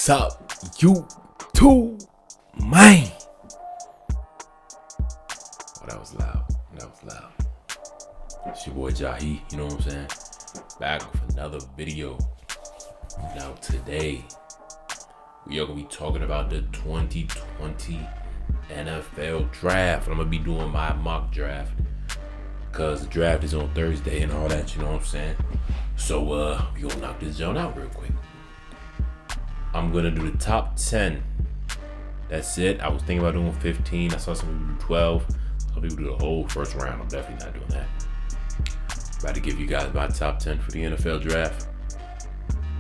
What's up, YouTube, man? Oh, that was loud. It's your boy Jahi, you know what I'm saying? Back with another video. Now today, we are going to be talking about the 2020 NFL Draft. I'm going to be doing my mock draft because the draft is on Thursday and all that, you know what I'm saying? So, we going to knock this joint out real quick. I'm going to do the top 10. That's it. I was thinking about doing 15. I saw some people do 12. Some people do the whole first round. I'm definitely not doing that. About to give you guys my top 10 for the NFL Draft.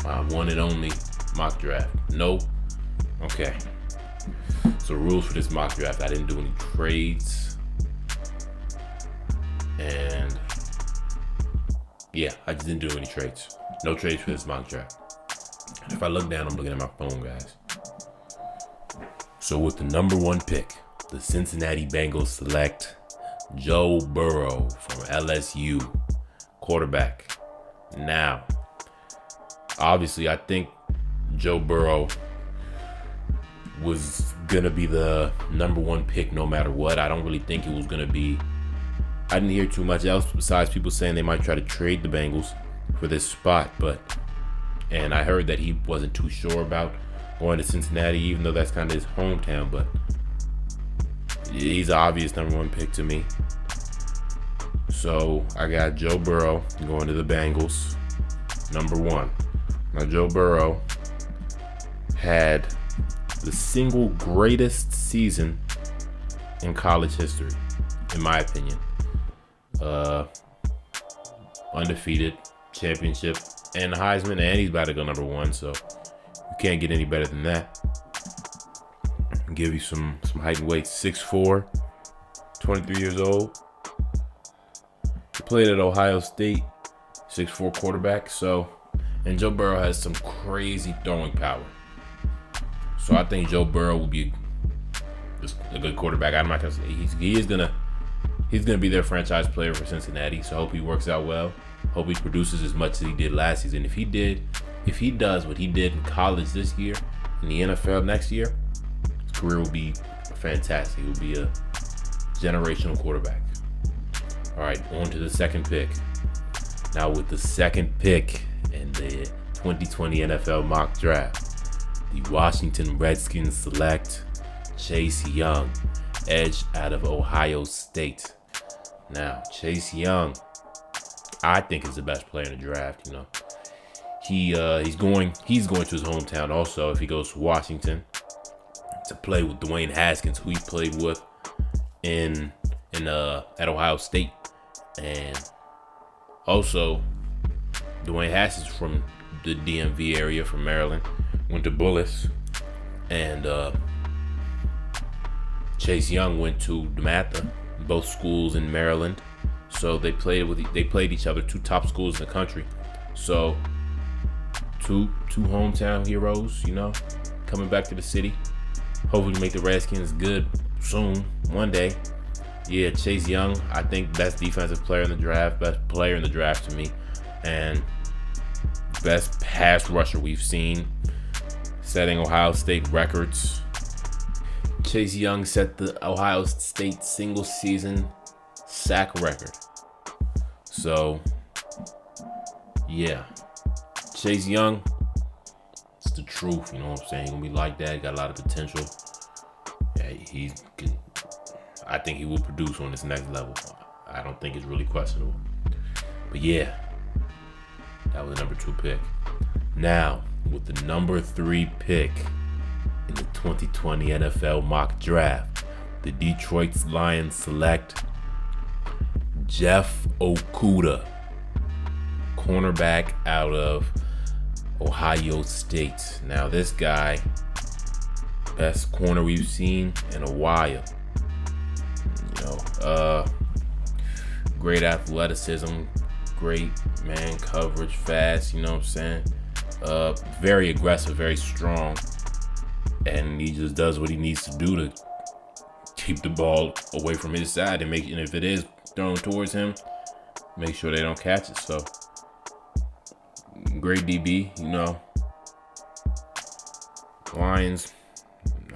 My one and only mock draft. No? Okay. So rules for this mock draft. I didn't do any trades. And yeah, I just didn't do any trades. No trades for this mock draft. If I look down, I'm looking at my phone, guys. So with the number one pick, the Cincinnati Bengals select Joe Burrow from LSU, quarterback. Now, obviously, I think Joe Burrow was going to be the number one pick no matter what. I don't really think it was going to be. I didn't hear too much else besides people saying they might try to trade the Bengals for this spot, and I heard that he wasn't too sure about going to Cincinnati, even though that's kind of his hometown, but he's an obvious number one pick to me. So I got Joe Burrow going to the Bengals, number one. Now, Joe Burrow had the single greatest season in college history, in my opinion. Undefeated, championship, and Heisman, and he's about to go number one, so you can't get any better than that. I'll give you some height and weight. 6'4", 23 years old. He played at Ohio State, 6'4" quarterback. And Joe Burrow has some crazy throwing power. So I think Joe Burrow will be a good quarterback. I'm not gonna say he's gonna be their franchise player for Cincinnati. So I hope he works out well. Hope he produces as much as he did last season. If he does what he did in college this year, in the NFL next year, his career will be fantastic. He will be a generational quarterback. All right, on to the second pick. Now with the second pick in the 2020 NFL mock draft, the Washington Redskins select Chase Young, edge out of Ohio State. Now, Chase Young, I think is the best player in the draft. You know, he's going to his hometown also if he goes to Washington to play with Dwayne Haskins, who he played with at Ohio State, and also Dwayne Haskins from the DMV area from Maryland, went to Bullis, and Chase Young went to DeMatha, both schools in Maryland. So they played each other, two top schools in the country. So two hometown heroes, you know, coming back to the city. Hopefully make the Redskins good soon, one day. Yeah, Chase Young, I think best defensive player in the draft, best player in the draft to me, and best pass rusher we've seen, setting Ohio State records. Chase Young set the Ohio State single season sack record. So, yeah, Chase Young, it's the truth, you know what I'm saying? He's gonna be like that, he got a lot of potential. Yeah, I think he will produce on this next level. I don't think it's really questionable. But yeah, that was the number 2 pick. Now, with the number 3 pick in the 2020 NFL mock draft, the Detroit Lions select Jeff Okudah, cornerback out of Ohio State. Now this guy, best corner we've seen in a while. You know, great athleticism, great man coverage, fast, you know what I'm saying? Very aggressive, very strong. And he just does what he needs to do to keep the ball away from his side and if it is thrown towards him, make sure they don't catch it. So great DB, you know. Lions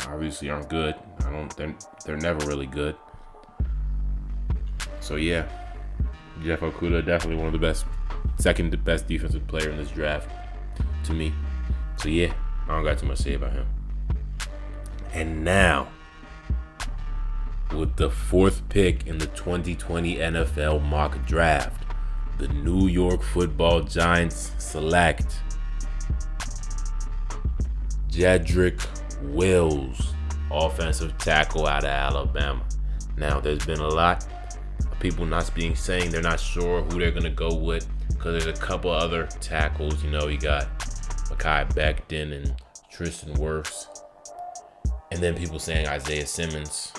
obviously aren't good. They're never really good. So yeah, Jeff Okudah definitely one of the best, second to best defensive player in this draft to me. So yeah, I don't got too much to say about him. And now, with the 4th pick in the 2020 NFL mock draft, the New York Football Giants select Jedrick Wills, offensive tackle out of Alabama. Now, there's been a lot of people saying they're not sure who they're going to go with, because there's a couple other tackles. You got Mekhi Becton and Tristan Wirfs. And then people saying Isaiah Simmons,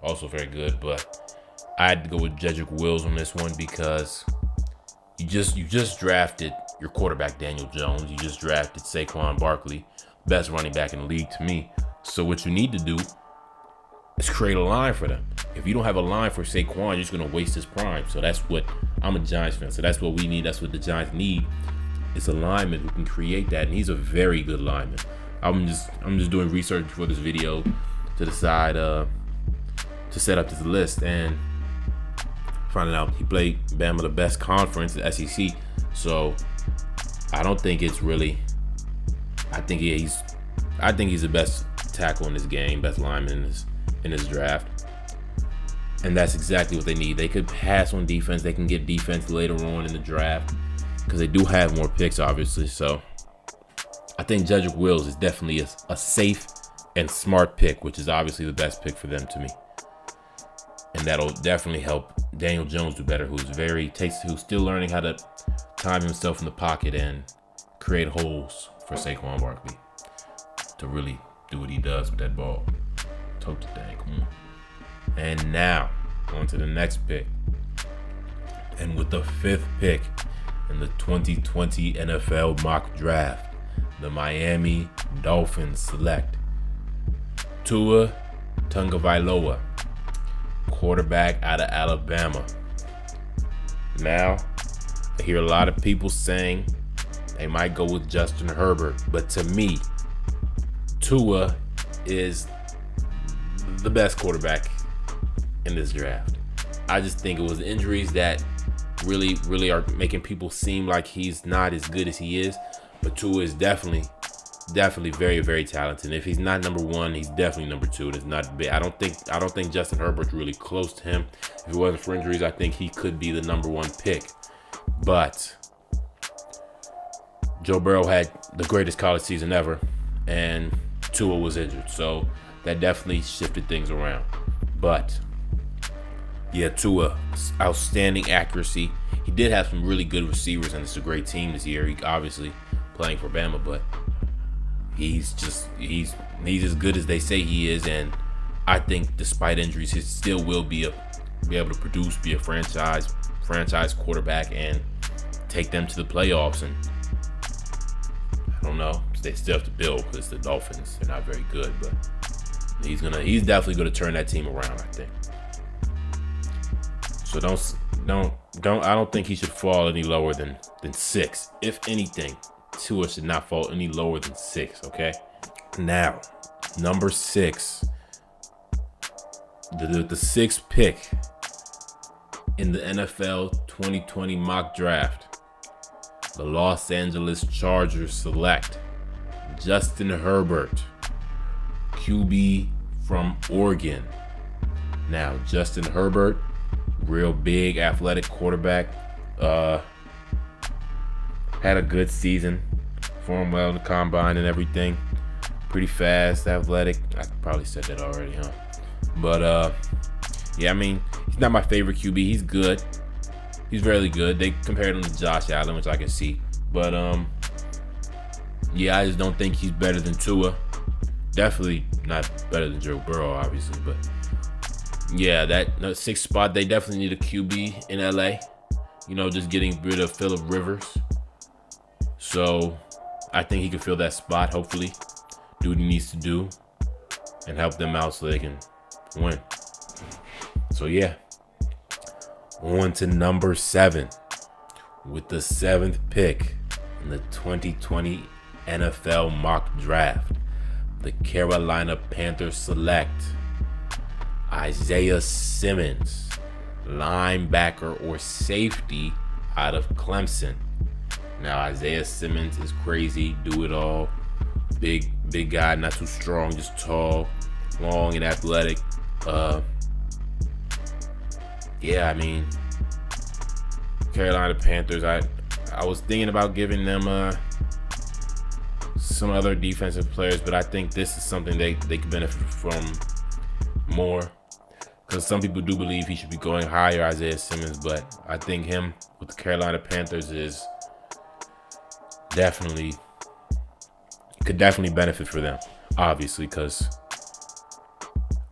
also very good. But I had to go with Jedrick Wills on this one because you just drafted your quarterback, Daniel Jones. You just drafted Saquon Barkley, best running back in the league to me. So what you need to do is create a line for them. If you don't have a line for Saquon, you're just going to waste his prime. So that's what, I'm a Giants fan, so that's what we need. That's what the Giants need. It's a lineman who can create that, and he's a very good lineman. I'm just doing research for this video to decide to set up this list, and finding out he played Bama, the best conference, the SEC. So I don't think it's really. I think he's the best tackle in this game, best lineman in this draft, and that's exactly what they need. They could pass on defense. They can get defense later on in the draft because they do have more picks, obviously. So I think Jedrick Wills is definitely a safe and smart pick, which is obviously the best pick for them to me. And that'll definitely help Daniel Jones do better, who's still learning how to time himself in the pocket and create holes for Saquon Barkley to really do what he does with that ball. Tote the dang. And now, on to the next pick. And with the 5th pick in the 2020 NFL mock draft, the Miami Dolphins select Tua Tagovailoa, quarterback out of Alabama. Now, I hear a lot of people saying they might go with Justin Herbert, but to me, Tua is the best quarterback in this draft. I just think it was injuries that really are making people seem like he's not as good as he is. But Tua is definitely very, very talented. And if he's not number 1, he's definitely number 2. And it's not big. I don't think Justin Herbert's really close to him. If it wasn't for injuries, I think he could be the number 1 pick. But Joe Burrow had the greatest college season ever, and Tua was injured. So that definitely shifted things around. But yeah, Tua, outstanding accuracy. He did have some really good receivers, and it's a great team this year. He obviously playing for Bama, but he's as good as they say he is, and I think despite injuries, he still will be able to produce, be a franchise quarterback, and take them to the playoffs. And I don't know, they still have to build because the Dolphins, they're not very good, but he's definitely gonna turn that team around, I think. So I don't think he should fall any lower than 6. If anything, Tua should not fall any lower than 6, okay? Now, number 6, the 6th pick in the NFL 2020 mock draft, the Los Angeles Chargers select Justin Herbert, QB from Oregon. Now, Justin Herbert, real big athletic quarterback, had a good season, performed well in the combine and everything. Pretty fast, athletic. I probably said that already, huh? But yeah, I mean, he's not my favorite QB. He's good. He's very good. They compared him to Josh Allen, which I can see. But yeah, I just don't think he's better than Tua. Definitely not better than Joe Burrow, obviously. But yeah, that 6th spot, they definitely need a QB in LA. Just getting rid of Phillip Rivers. So I think he can fill that spot, hopefully. Do what he needs to do and help them out so they can win. So yeah, on to number 7 with the 7th pick in the 2020 NFL mock draft. the Carolina Panthers select Isaiah Simmons, linebacker or safety out of Clemson. Now, Isaiah Simmons is crazy, do it all. Big guy, not too strong, just tall, long, and athletic. Yeah, I mean, Carolina Panthers, I was thinking about giving them some other defensive players, but I think this is something they could benefit from more. Because some people do believe he should be going higher, Isaiah Simmons, but I think him with the Carolina Panthers could definitely benefit for them, obviously, because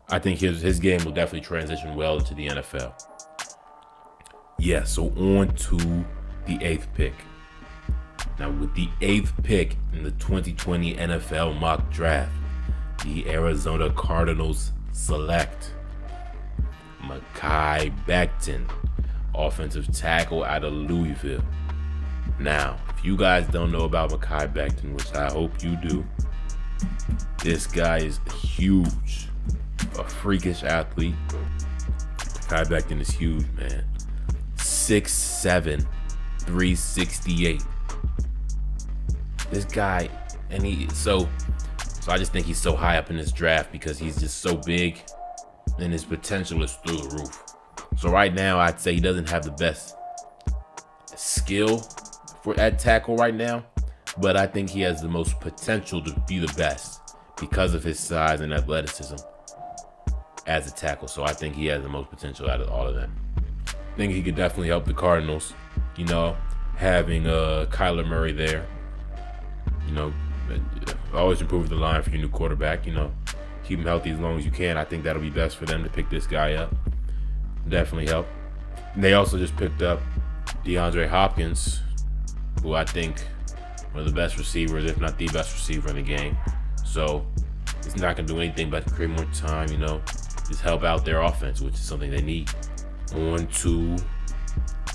I think his game will definitely transition well into the NFL. Yeah, so on to the 8th pick. Now, with the 8th pick in the 2020 NFL mock draft, the Arizona Cardinals select Mekhi Becton, offensive tackle out of Louisville. Now, if you guys don't know about Mekhi Becton, which I hope you do, this guy is huge, a freakish athlete. Mekhi Becton is huge, man. 6'7", 368. This guy, and so I just think he's so high up in this draft because he's just so big, and his potential is through the roof. So right now, I'd say he doesn't have the best skill at tackle right now, but I think he has the most potential to be the best because of his size and athleticism as a tackle. So I think he has the most potential out of all of them. I think he could definitely help the Cardinals, having Kyler Murray there. Always improve the line for your new quarterback. Keep him healthy as long as you can. I think that'll be best for them to pick this guy up. Definitely help. They also just picked up DeAndre Hopkins, who I think one of the best receivers, if not the best receiver in the game. So it's not going to do anything but create more time, just help out their offense, which is something they need. On to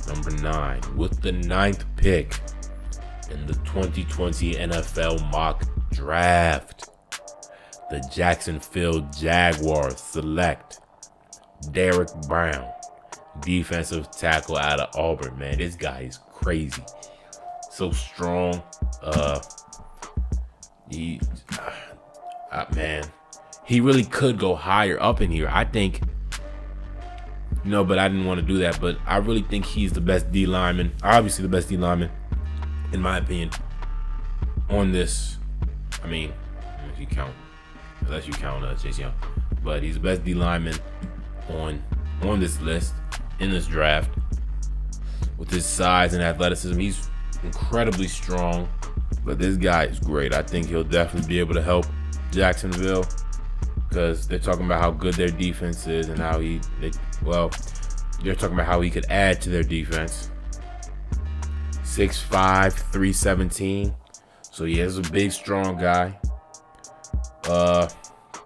number 9. With the 9th pick in the 2020 NFL mock draft, the Jacksonville Jaguars select Derrick Brown, defensive tackle out of Auburn. Man, this guy is crazy. So strong. He really could go higher up in here. I think, but I didn't want to do that. But I really think he's the best D lineman. Obviously, the best D lineman, in my opinion, on this. I mean, unless you count Chase Young, but he's the best D lineman on this list in this draft. With his size and athleticism, he's incredibly strong. But this guy is great. I think he'll definitely be able to help Jacksonville because they're talking about how good their defense is and how they're talking about how he could add to their defense. 6'5", 317. So he is a big, strong guy.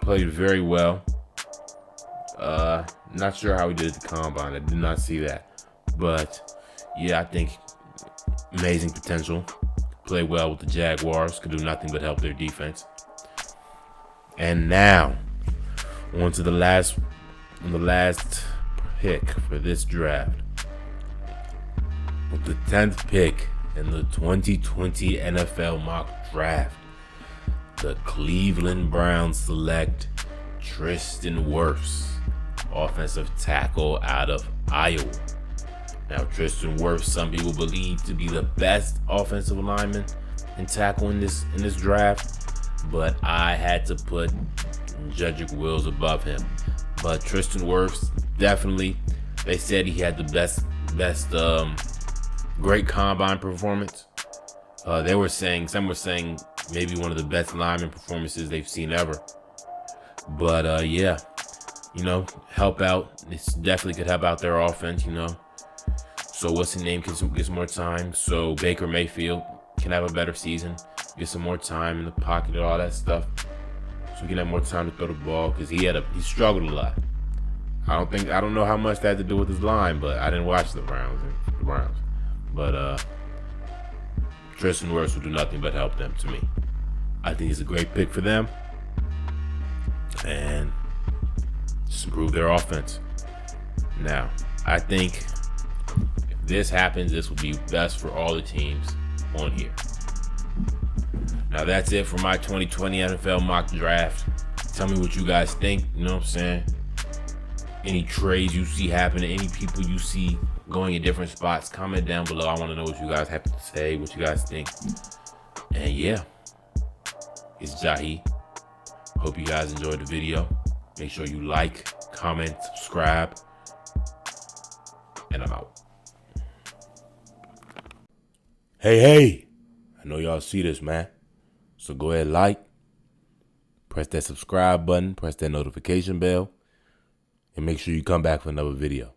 Played very well. Not sure how he did at the combine. I did not see that. But yeah, I think amazing potential. Play well with the Jaguars. Could do nothing but help their defense. And now, on to the last pick for this draft. With the 10th pick in the 2020 NFL mock draft, the Cleveland Browns select Tristan Wirfs, offensive tackle out of Iowa. Now, Tristan Wirfs, some people believe to be the best offensive lineman and tackle in this draft, but I had to put Jedrick Wills above him. But Tristan Wirfs, definitely, they said he had the best great combine performance. Some were saying maybe one of the best lineman performances they've seen ever. But yeah, help out. This definitely could help out their offense, So what's his name gets more time. So Baker Mayfield can have a better season, get some more time in the pocket and all that stuff. So he can have more time to throw the ball because he struggled a lot. I don't know how much that had to do with his line, but I didn't watch the Browns. But Tristan Wirfs will do nothing but help them to me. I think he's a great pick for them. and just improve their offense. Now, I think if this happens, this will be best for all the teams on here. Now, that's it for my 2020 NFL mock draft. Tell me what you guys think. You know what I'm saying? Any trades you see happening, any people you see going in different spots, comment down below. I want to know what you guys have to say, what you guys think. And yeah, it's Jahi. Hope you guys enjoyed the video. Make sure you like, comment, subscribe, and I'm out. Hey, I know y'all see this, man. So go ahead, like, press that subscribe button, press that notification bell, and make sure you come back for another video.